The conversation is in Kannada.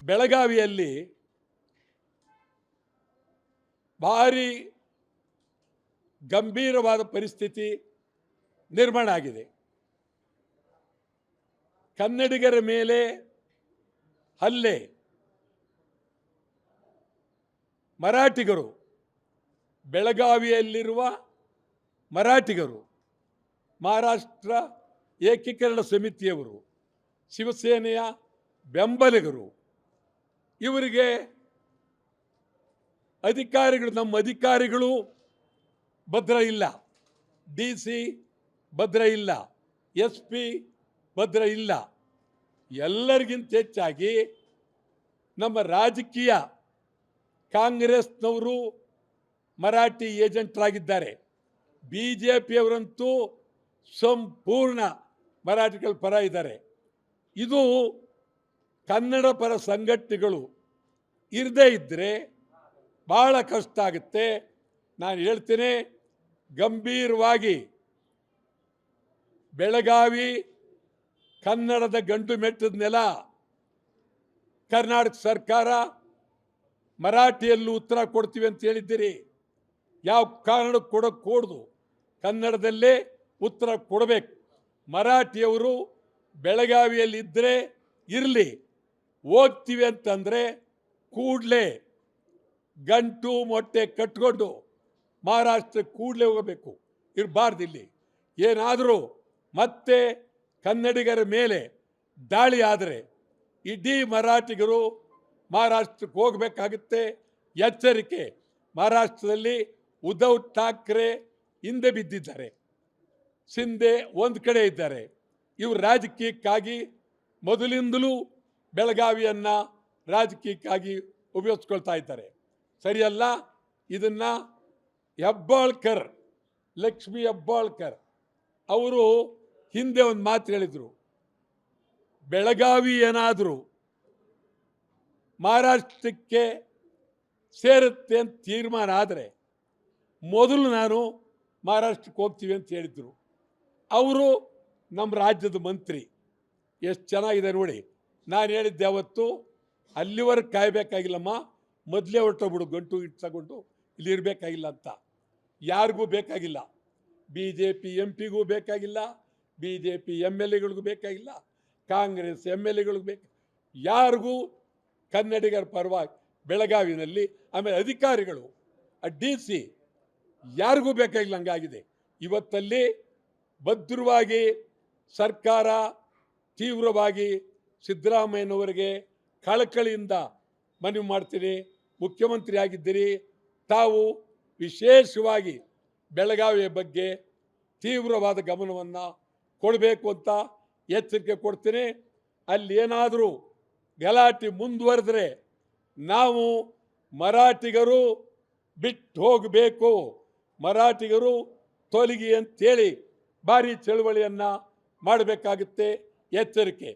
ಬೆಳಗಾವಿಯಲ್ಲಿ ಭಾರಿ ಗಂಭೀರವಾದ ಪರಿಸ್ಥಿತಿ ನಿರ್ಮಾಣ ಆಗಿದೆ. ಕನ್ನಡಿಗರ ಮೇಲೆ ಹಲ್ಲೆ, ಮರಾಠಿಗರು, ಬೆಳಗಾವಿಯಲ್ಲಿರುವ ಮರಾಠಿಗರು, ಮಹಾರಾಷ್ಟ್ರ ಏಕೀಕರಣ ಸಮಿತಿಯವರು, ಶಿವಸೇನೆಯ ಬೆಂಬಲಿಗರು, ಇವರಿಗೆ ನಮ್ಮ ಅಧಿಕಾರಿಗಳು ಭದ್ರ ಇಲ್ಲ, DC ಭದ್ರ ಇಲ್ಲ, SP ಭದ್ರ ಇಲ್ಲ. ಎಲ್ಲರಿಗಿಂತ ಹೆಚ್ಚಾಗಿ ನಮ್ಮ ರಾಜಕೀಯ ಕಾಂಗ್ರೆಸ್ನವರು ಮರಾಠಿ ಏಜೆಂಟ್ರಾಗಿದ್ದಾರೆ. BJPಯವರಂತೂ ಸಂಪೂರ್ಣ ಮರಾಠಿಗಳ ಪರ ಇದ್ದಾರೆ. ಇದು ಕನ್ನಡ ಪರ ಸಂಘಟನೆಗಳು ಇರದೇ ಇದ್ದರೆ ಭಾಳ ಕಷ್ಟ ಆಗುತ್ತೆ. ನಾನು ಹೇಳ್ತೇನೆ, ಗಂಭೀರವಾಗಿ ಬೆಳಗಾವಿ ಕನ್ನಡದ ಗಂಡು ಮೆಟ್ಟದ ನೆಲ. ಕರ್ನಾಟಕ ಸರ್ಕಾರ ಮರಾಠಿಯಲ್ಲೂ ಉತ್ತರ ಕೊಡ್ತೀವಿ ಅಂತ ಹೇಳಿದ್ದೀರಿ. ಯಾವ ಕಾರಣಕ್ಕೆ ಕೊಡೋದು? ಕನ್ನಡದಲ್ಲೇ ಉತ್ತರ ಕೊಡಬೇಕು. ಮರಾಠಿಯವರು ಬೆಳಗಾವಿಯಲ್ಲಿ ಇದ್ದರೆ ಇರಲಿ, ಹೋಗ್ತೀವಿ ಅಂತಂದರೆ ಕೂಡಲೇ ಗಂಟು ಮೊಟ್ಟೆ ಕಟ್ಕೊಂಡು ಮಹಾರಾಷ್ಟ್ರಕ್ಕೆ ಕೂಡಲೇ ಹೋಗಬೇಕು, ಇರಬಾರ್ದು. ಇಲ್ಲಿ ಏನಾದರೂ ಮತ್ತೆ ಕನ್ನಡಿಗರ ಮೇಲೆ ದಾಳಿ ಆದರೆ ಇಡೀ ಮರಾಠಿಗರು ಮಹಾರಾಷ್ಟ್ರಕ್ಕೆ ಹೋಗಬೇಕಾಗುತ್ತೆ. ಎಚ್ಚರಿಕೆ. ಮಹಾರಾಷ್ಟ್ರದಲ್ಲಿ ಉದ್ಧವ್ ಠಾಕ್ರೆ ಹಿಂದೆ ಬಿದ್ದಿದ್ದಾರೆ, ಶಿಂದೆ ಒಂದು ಕಡೆ ಇದ್ದಾರೆ. ಇವರು ರಾಜಕೀಯಕ್ಕಾಗಿ ಮೊದಲಿಂದಲೂ ಬೆಳಗಾವಿಯನ್ನು ರಾಜಕೀಯಕ್ಕಾಗಿ ಉಪಯೋಗಿಸ್ಕೊಳ್ತಾ ಇದ್ದಾರೆ. ಸರಿಯಲ್ಲ. ಇದನ್ನು ಹೆಬ್ಬಾಳ್ಕರ್, ಲಕ್ಷ್ಮೀ ಹೆಬ್ಬಾಳ್ಕರ್ ಅವರು ಹಿಂದೆ ಒಂದು ಮಾತು ಹೇಳಿದರು, ಬೆಳಗಾವಿ ಏನಾದರೂ ಮಹಾರಾಷ್ಟ್ರಕ್ಕೆ ಸೇರುತ್ತೆ ಅಂತ ತೀರ್ಮಾನ ಆದರೆ ಮೊದಲು ನಾನು ಮಹಾರಾಷ್ಟ್ರಕ್ಕೆ ಹೋಗ್ತೀವಿ ಅಂತ ಹೇಳಿದರು. ಅವರು ನಮ್ಮ ರಾಜ್ಯದ ಮಂತ್ರಿ. ಎಷ್ಟು ಚೆನ್ನಾಗಿದೆ ನೋಡಿ. ನಾನು ಹೇಳಿದ್ದೆ ಅವತ್ತು, ಅಲ್ಲಿವರೆಗೆ ಕಾಯಬೇಕಾಗಿಲ್ಲಮ್ಮ, ಮೊದಲೇ ಹೊರಟೋಗ್ಬಿಡು, ಗಂಟು ಇಟ್ಟು ತಗೊಂಡು ಇಲ್ಲಿ ಇರಬೇಕಾಗಿಲ್ಲ ಅಂತ. ಯಾರಿಗೂ ಬೇಕಾಗಿಲ್ಲ. BJP MP ಗೂ ಬೇಕಾಗಿಲ್ಲ, BJP MLAಗಳಿಗೂ ಬೇಕಾಗಿಲ್ಲ, ಕಾಂಗ್ರೆಸ್ MLAಗಳಿಗೂ ಬೇಕು, ಯಾರಿಗೂ ಕನ್ನಡಿಗರ ಪರವಾಗಿ ಬೆಳಗಾವಿನಲ್ಲಿ. ಆಮೇಲೆ ಅಧಿಕಾರಿಗಳು, DC ಯಾರಿಗೂ ಬೇಕಾಗಿಲ್ಲ. ಹಂಗಾಗಿದೆ. ಇವತ್ತಲ್ಲಿ ಭದ್ರವಾಗಿ ಸರ್ಕಾರ ತೀವ್ರವಾಗಿ ಸಿದ್ದರಾಮಯ್ಯನವರಿಗೆ ಕಳಕಳಿಯಿಂದ ಮನವಿ ಮಾಡ್ತೀನಿ. ಮುಖ್ಯಮಂತ್ರಿ ಆಗಿದ್ದೀರಿ, ತಾವು ವಿಶೇಷವಾಗಿ ಬೆಳಗಾವಿಯ ಬಗ್ಗೆ ತೀವ್ರವಾದ ಗಮನವನ್ನು ಕೊಡಬೇಕು ಅಂತ ಎಚ್ಚರಿಕೆ ಕೊಡ್ತೀನಿ. ಅಲ್ಲಿ ಏನಾದರೂ ಗಲಾಟೆ ಮುಂದುವರೆದರೆ ನಾವು ಮರಾಠಿಗರು ಬಿಟ್ಟು ಹೋಗಬೇಕು, ಮರಾಠಿಗರು ತೊಲಗಿ ಅಂತೇಳಿ ಭಾರಿ ಚಳವಳಿಯನ್ನು ಮಾಡಬೇಕಾಗುತ್ತೆ. ಎಚ್ಚರಿಕೆ.